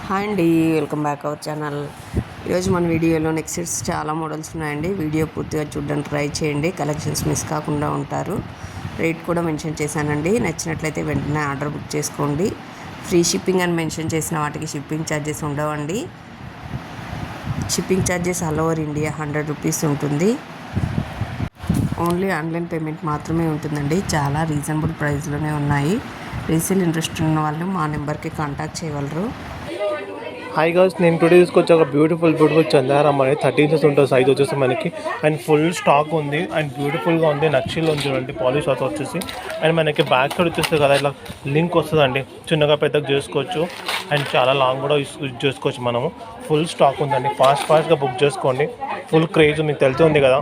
Hi అండి, welcome back our channel. ఈరోజు మన వీడియోలో నెక్ సెట్స్ చాలా మోడల్స్ ఉన్నాయండి. వీడియో పూర్తిగా చూడడానికి ట్రై చేయండి, కలెక్షన్స్ మిస్ కాకుండా ఉంటారు. రేట్ కూడా మెన్షన్ చేశానండి. నచ్చినట్లయితే వెంటనే ఆర్డర్ బుక్ చేసుకోండి. ఫ్రీ షిప్పింగ్ అని మెన్షన్ చేసిన వాటికి షిప్పింగ్ ఛార్జెస్ ఉండవండి. Shipping charges all over India 100 rupees ఉంటుంది. ఓన్లీ ఆన్లైన్ పేమెంట్ మాత్రమే ఉంటుందండి. చాలా రీజనబుల్ ప్రైస్లోనే ఉన్నాయి. రీసేల్ ఇంట్రెస్ట్ ఉన్న వాళ్ళు మా నెంబర్కి కాంటాక్ట్ చేయగలరు. హాయ్ గర్ల్స్, నేను టుడే తీసుకొచ్చి ఒక బ్యూటిఫుల్ చందారం అనేది 13 ఇంచెస్ ఉంటుంది సైజ్ వచ్చేసి మనకి. అండ్ ఫుల్ స్టాక్ ఉంది అండ్ బ్యూటిఫుల్గా ఉంది. నక్షిలో ఉంది చూడండి, పాలిష్ అవుతుంది వచ్చేసి. అండ్ మనకి బ్యాక్ సైడ్ వచ్చేస్తుంది కదా, ఇలా లింక్ వస్తుందండి. చిన్నగా పెద్దగా చేసుకోవచ్చు అండ్ చాలా లాంగ్ కూడా యూజ్ చేసుకోవచ్చు మనము. ఫుల్ స్టాక్ ఉందండి. ఫాస్ట్గా బుక్ చేసుకోండి. ఫుల్ క్రేజ్ మీకు తెలిసి ఉంది కదా.